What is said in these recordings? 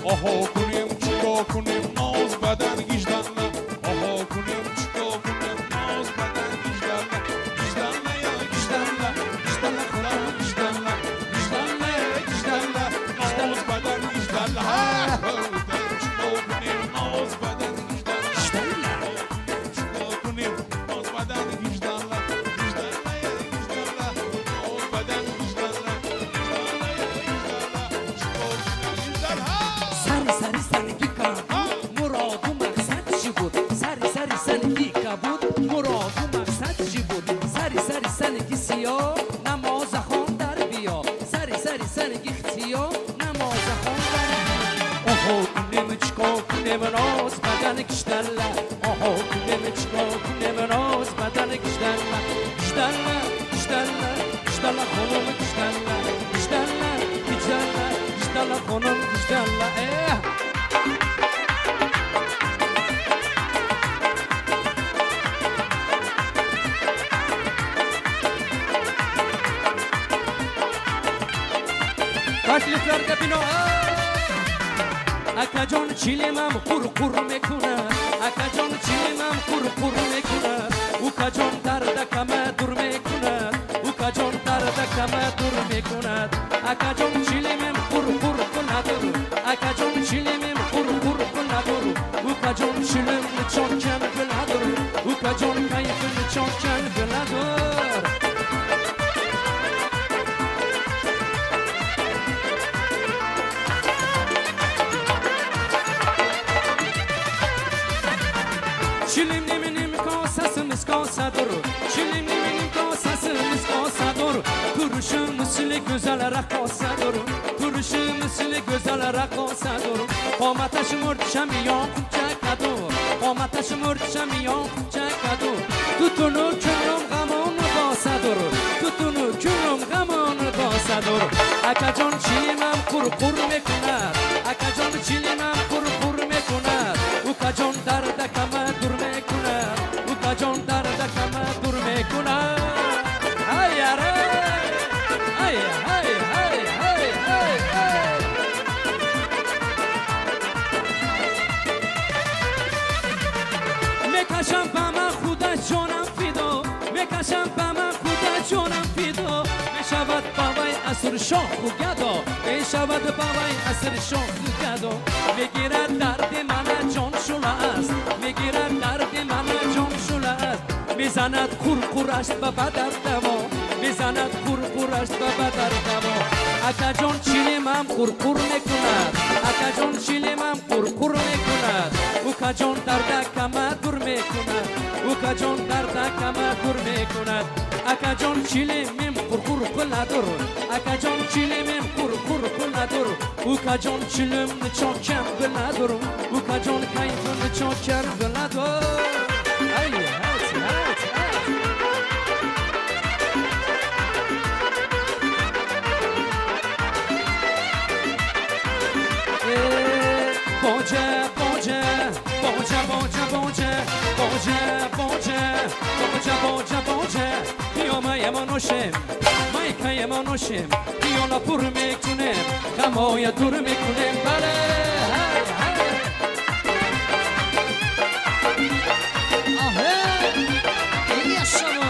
آها کنیم چیکار کنیم ناز بدن گیجدنه آها کنیم چیکار کنیم ناز بدن گیجدنه گیجدنه یا گیجدنه گیجدنه خودم گیجدنه گیجدنه گیجدنه ناز بدن گیجدنه ها کنیم چیکار کنیم ناز بدن گیجدنه چیکار کنیم ناز بدن گیجدنه گیجدنه یا گیجدنه ناز بدن گیجدنه گیجدنه یا گیجدنه چیکار کنیم گیجدنه سری سنگی کبود مراد و مقصد چی بود سری سنگی کبود مراد و مقصد چی بود سری سنگی سیاه نماز خون در بیا سری سنگی اختیا نماز خون در بیا آها کنیم چیکار کنیم ناز بدن گیجدنه آها کنیم چیکار کنیم ناز بدن گیجدنه گیجدنه گیجدنه گیجدنه خانم گیجدنه گیجدنه گیجدنه گیجدنه خانم گیجدنه Takliflerde bina Akacan çilemem kur kur mekuna Akacan çilemem kur kur mekuna Ukacan darda kame dur mekuna Ukacan darda kame dur mekuna Akacan çilemem kur kur kunadur Akacan çilemem kur kur kunadur Ukacan çilem çok kem kunadur Ukacan kayfın çok kem kunadur Çilim niminim kasasımız kasadır Çilim niminim kasasımız kasadır Turşu misli güzel rakasadır Turşu misli güzel rakasadır Qomataşı murtşamiyon çakadır Qomataşı murtşamiyon çakadır Tutunu külüm gamonu basadır Tutunu külüm gamonu basadır Akacan çilimem kur kur mekunar Akacan çilimem kur kur mekunar Ukacan darda kama durme kuna Ukacan darda kama durme kuna Hay yare Hay hay hay hay hay hay Mekasham bama khuda jonam fido Mekasham bama khuda jonam fido Meshavat babay asr shoh gado Meshavat babay asr shoh gado Megirad dardi mana jon shulast Megirad dardi mana jon shulast Mizanat kurkurasht baba dardamo Mizanat kurkurasht baba dardamo Akajon chilimam kurkur mekunad Akajon chilimam kurkur mekunad Ukajon darda kama dur mekunad Ukajon darda kama dur mekunad Akajon chilimim kurkur kunadur Akajon chilimim kurkur kunadur Ukajon chilimni çok kem kunadur Ukajon kayfini çok kem kunadur Haydi haydi haydi haydi Boże, boże, boże, boże, boże, boże, boże, boże, boże, boże, Pioma yemonoshim, Maika yemonoshim, Piona pur mekunem, Kamoya dur mekunem, Bale, hay, hay. Ahe, yaşama.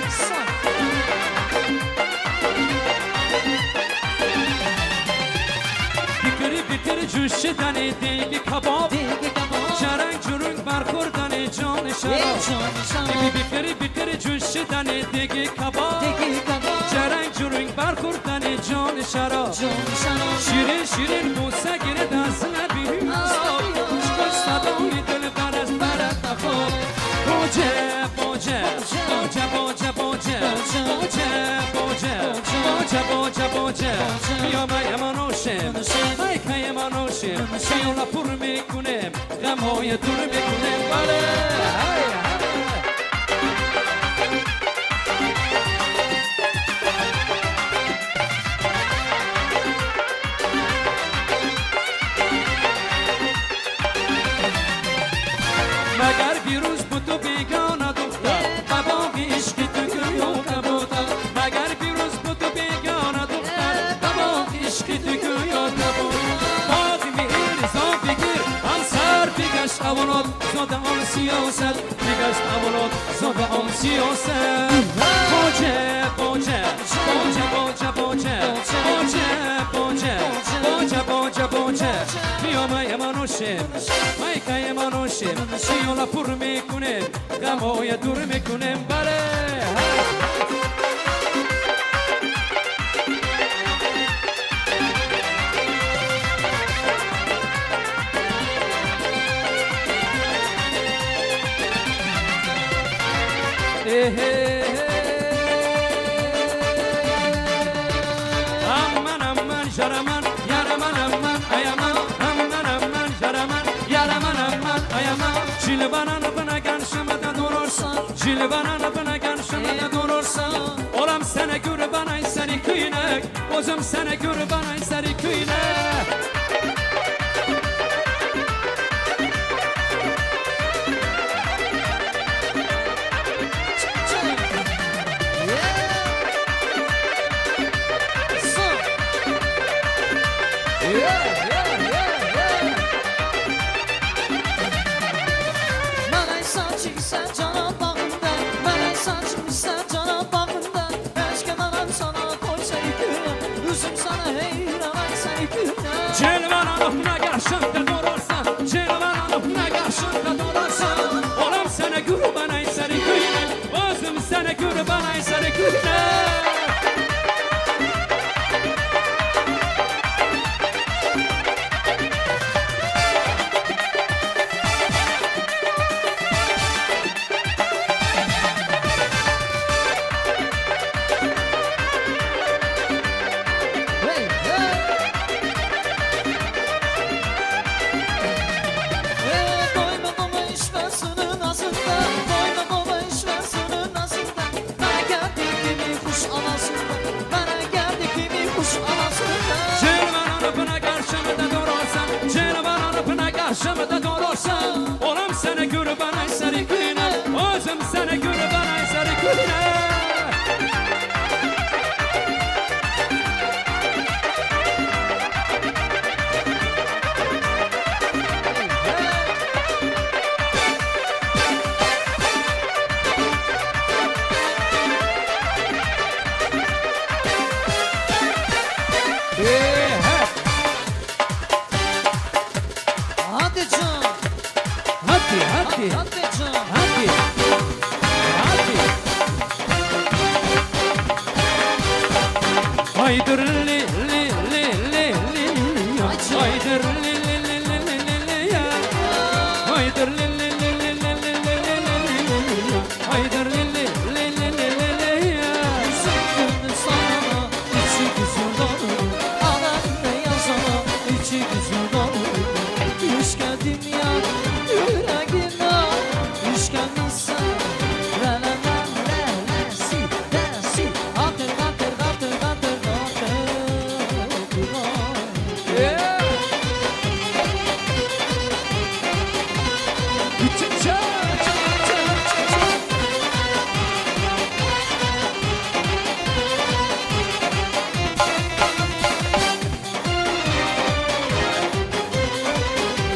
Sağ. Bitir cüşşedani degi kabab Çarang çurung barkurdani can şarab Bitir cüşşedani degi kabab Çarang çurung barkurdani can şarab Şirin şirin busa gire dansına bir Çıkış sadoni dil baraz barat afo Boce, boce, boce, boce, boce Boce, boce, boce, boce, boce Yama yamanoşem Maika yamanoşem Şayona pur mekunem Gamoya dur mekunem Bale, hay, hay Magar virüs butu begana dukta Babam işki tükürüyor kabuta Magar virüs butu begana dukta Babam işki tükürüyor kabuta اولاد زاده آن سیاست نگشت اولاد زاده آن سیاست باجه باجه باجه باجه باجه باجه باجه باجه باجه پیامه منوشیم مایکای منوشیم شیالا پر میکنیم غمای دور میکنیم بله aman aman jaraman yaraman aman ayaman aman aman jaraman yaraman aman ayaman jilbanan bana karşımda durursan jilbanan bana karşımda durursan olam sana kurban ay seni kıynak özüm sana kurban ay seni kıynak Cilvananımla karşımda durursan Cilvananımla karşımda durursan olam sana kurban ay seni kıynak özüm sana kurban ay seni kıynak karşımda durursan olam sana kurban ay seni kıynak özüm sana kurban ay seni kıynak Haydır li li li li li haydır li li li li li li ya haydır li li li li li li li haydır li li li li li li ya Üzüldüm sana içi güzel dolu Alanında yazana içi güzel dolu Hoş geldin ya yüreğime Hoş geldin sen La la la la la si la si Atır atır atır atır atır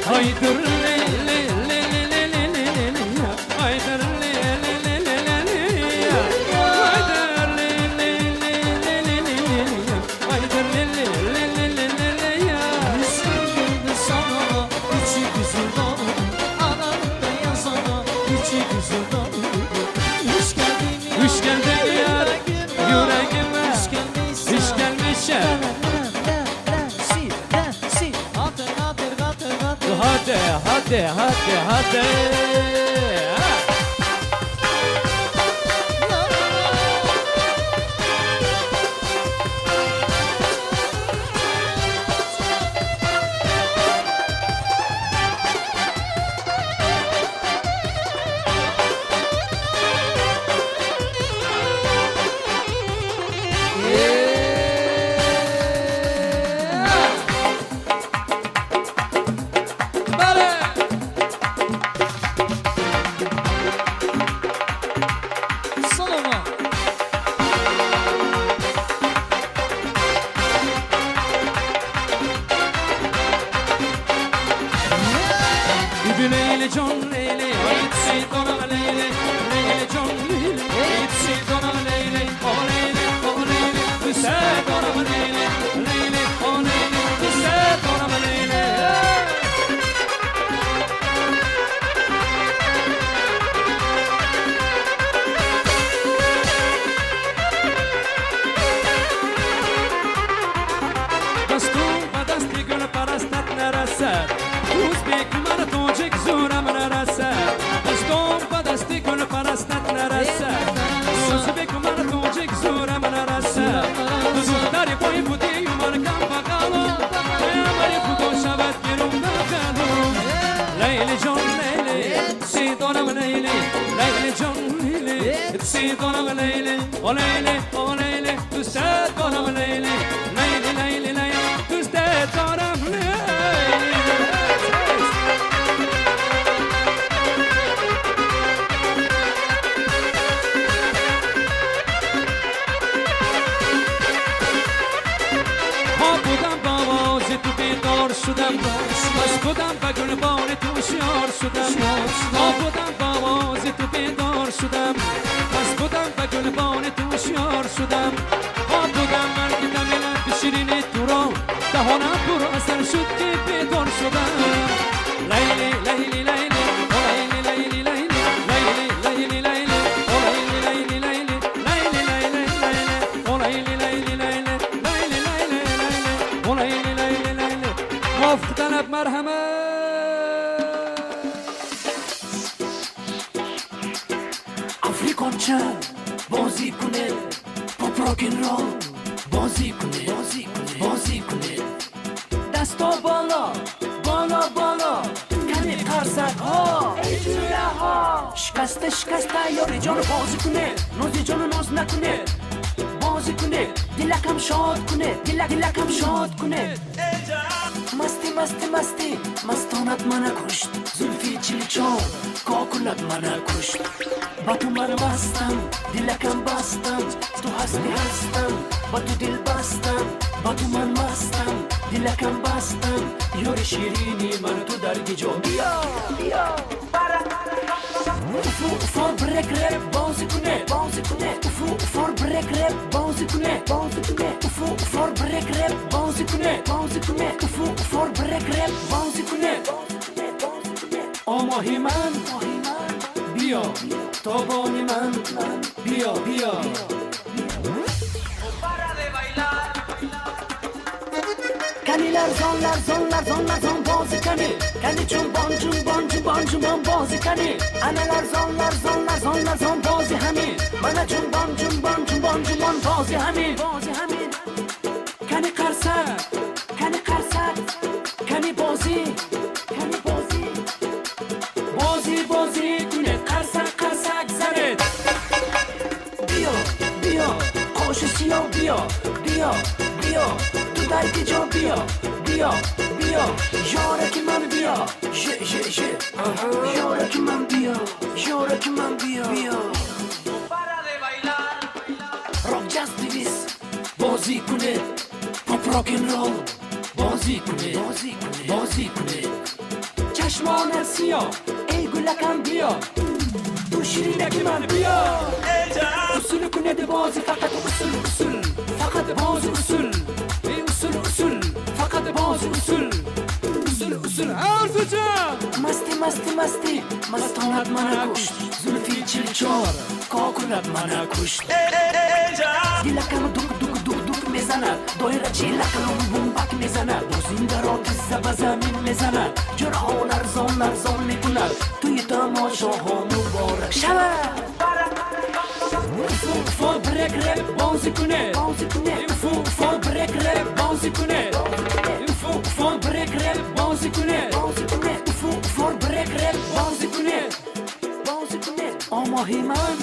haydır li li li li li li li li ya haydır li li li li li li ya haydır li li li li li li li ya haydır li li li li li li li ya Üzüldüm sana içi güzel dolu Alanında yazana içi güzel dolu Hoş geldin ya Hoş geldin ya yüreğime Hoş geldin Hiç gelmişim hadi hadi hadi hadi لیلی جان لیلی ایتسی دانم لیلی لیلی جان لیلی ایتسی دانم لیلی آه لیلی آه لیلی دوست دارم لیلی لیلی آه لیلی دوست دارم لیلی دستون و دستی گل پرستت نرسد روز بگو من توجک زورم نرسد دستون و دستی گل پرستت نرسد روز بگو من توجک زورم نرسد دوست داری بایی بودی من کم بقالو امری خودو شود گرون نقلو لیلی جان لیلی سی دارم لیلی لیلی جان لیلی سی دارم لیلی او لیلی او لیلی دوست دارم لیلی لیلی لیلی لیلی دوست دارم لیلی ها بودم با آواز تو بیدار شدم بس بودم به گلبان تو شیار شدم ها بودم با آواز تو بیدار شدم بس بودم به گلبان تو شیار شدم ها بودم من که دمیلم به شیرین تو را دهانم پر اثر شد که بیدار شدم لیلی لیلی لیلی او لیلی لیلی لیلی لیلی لیلی لیلی او لیلی لیلی لیلی لیلی لیلی لیلی او لیلی لیلی لیلی لیلی لیلی لیلی او لیلی لیلی لیلی موافق طلب مرحمت افریقانچه بازی کنه پاپ راکن رول بازی کنه بازی کنه بازی کنه دستا بالا بالا بالا کنی قرصک ها ایجوله ها شکسته شکسته یاری جان بازی کنه نازی جان ناز نکنه بازی کنه دلکم شاد کنه دلکم شاد کنه مستی مستی مستی مستانت منو کشت زلفی چلیچان کاکلت منو کشت با تو من مستم دلکم بستم تو هستی هستم با تو دل بستم با تو من مستم دلکم بستم یار شیرینی من تو در گجا بیا بیا فور بریک رپ بازی کنه بازی کنه فور بریک رپ بازی کنه بازی کنه فور بریک رپ بازی کنه بازی کنه فور بریک رپ بازی کنه آماهی من بیا تابانی من بیا بیا کنی لرزان لرزان لرزان لرزان بازی کنی کنی جنبان جنبان جنبان جنبان بازی کنی انا لرزان لرزان لرزان لرزان بازی همین من جنبان جنبان جنبان جنبان بازی همین بازی همین کنی قرصک کنی قرصک کنی بازی کنی بازی بازی بازی کنه قرصک قرصک زنه بیا بیا خوش سیاه بیا بیا بیا تو در که جا بیا بیا بیا یارک من بیا یارک من بیا یارک من بیا بیا راک جاز دیویس بازی کنه پاپ راکن رول بازی کنه بازی کنه بازی کنه چشمان سیاه ای گلکم بیا تو شیرینک من بیا اصول کنه ده بازی فقط اصول فقط بازی اصول ای اصول فقط بازی اصول حرف جان مستی مستی مستی مستانت منو کشت زلفی چلیچار کاکلت منو کشت دلکم دوک دوک دوک دوک میزند دایره چیلکم بوم بک میزند دوزینده را تیزه به زمین میزند جرها لرزان لرزان میکند توی تماشاها مبارک شود فور بریک رپ بازی کنه بازی کنه فور بریک رپ بازی کنه فور بریک رپ بازی کنه بازی کنه فور بریک رپ بازی کنه بازی کنه آماهی من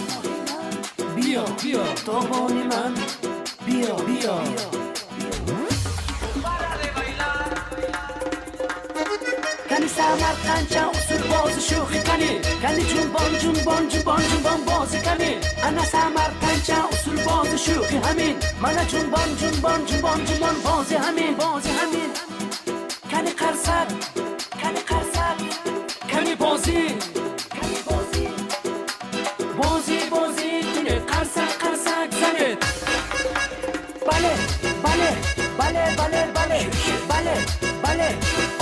بیا بیا تابانی من بیا بیا کنی سمرقند چه اصول بازی شوخی کنی کنی جنبان جنبان جنبان جنبان بازی کنی انا سمرقند چه اصول بازی شوخی همین من جنبان جنبان جنبان جنبان بازی همین کنی قرصک کنی قرصک کنی بازی bale bale bale bale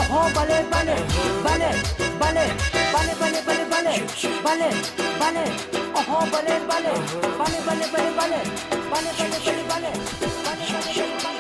aha bale bale bale bale bale bale bale bale bale bale aha bale bale bale bale bale bale bale bale bale bale bale bale bale